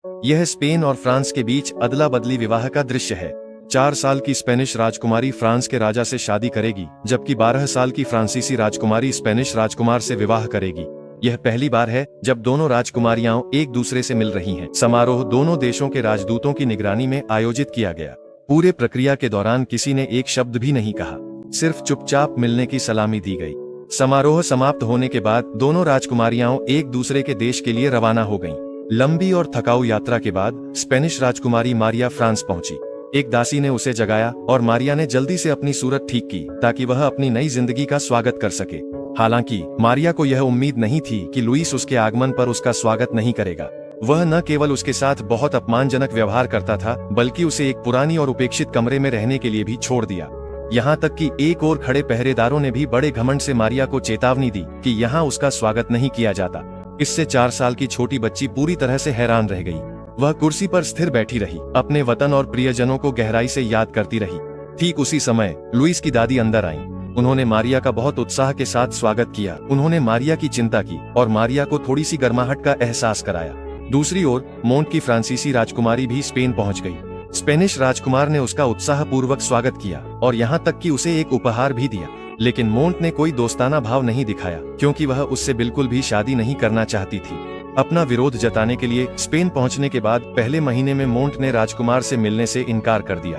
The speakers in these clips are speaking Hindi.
यह स्पेन और फ्रांस के बीच अदला बदली विवाह का दृश्य है। 4 साल की स्पेनिश राजकुमारी फ्रांस के राजा से शादी करेगी, जबकि 12 साल की फ्रांसीसी राजकुमारी स्पेनिश राजकुमार से विवाह करेगी। यह पहली बार है जब दोनों राजकुमारियां एक दूसरे से मिल रही हैं। समारोह दोनों देशों के राजदूतों की निगरानी में आयोजित किया गया। पूरे प्रक्रिया के दौरान किसी ने एक शब्द भी नहीं कहा, सिर्फ चुपचाप मिलने की सलामी दी गई। समारोह समाप्त होने के बाद दोनों राजकुमारियां एक दूसरे के देश के लिए रवाना हो गईं। लंबी और थकाऊ यात्रा के बाद स्पेनिश राजकुमारी मारिया फ्रांस पहुंची। एक दासी ने उसे जगाया और मारिया ने जल्दी से अपनी सूरत ठीक की ताकि वह अपनी नई जिंदगी का स्वागत कर सके। हालांकि मारिया को यह उम्मीद नहीं थी कि लुइस उसके आगमन पर उसका स्वागत नहीं करेगा। वह न केवल उसके साथ बहुत अपमानजनक व्यवहार करता था, बल्कि उसे एक पुरानी और उपेक्षित कमरे में रहने के लिए भी छोड़ दिया। यहाँ तक कि एक और खड़े पहरेदारों ने भी बड़े घमंड से मारिया को चेतावनी दी कि यहाँ उसका स्वागत नहीं किया जाता। इससे 4 साल की छोटी बच्ची पूरी तरह से हैरान रह गई। वह कुर्सी पर स्थिर बैठी रही, अपने वतन और प्रियजनों को गहराई से याद करती रही। ठीक उसी समय लुइस की दादी अंदर आईं। उन्होंने मारिया का बहुत उत्साह के साथ स्वागत किया। उन्होंने मारिया की चिंता की और मारिया को थोड़ी सी गर्माहट का एहसास कराया। दूसरी ओर मोंट की फ्रांसीसी राजकुमारी भी स्पेन पहुंच गई। स्पेनिश राजकुमार ने उसका उत्साहपूर्वक स्वागत किया और यहाँ तक कि उसे एक उपहार भी दिया। लेकिन मोंट ने कोई दोस्ताना भाव नहीं दिखाया, क्योंकि वह उससे बिल्कुल भी शादी नहीं करना चाहती थी। अपना विरोध जताने के लिए स्पेन पहुंचने के बाद पहले महीने में मोंट ने राजकुमार से मिलने से इनकार कर दिया।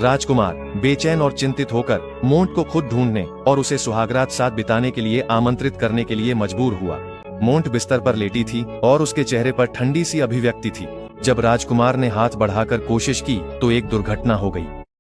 राजकुमार बेचैन और चिंतित होकर मोंट को खुद ढूंढने और उसे सुहागरात साथ बिताने के लिए आमंत्रित करने के लिए मजबूर हुआ। मोंट बिस्तर पर लेटी थी और उसके चेहरे पर ठंडी सी अभिव्यक्ति थी। जब राजकुमार ने हाथ बढ़ाकर कोशिश की तो एक दुर्घटना हो गई।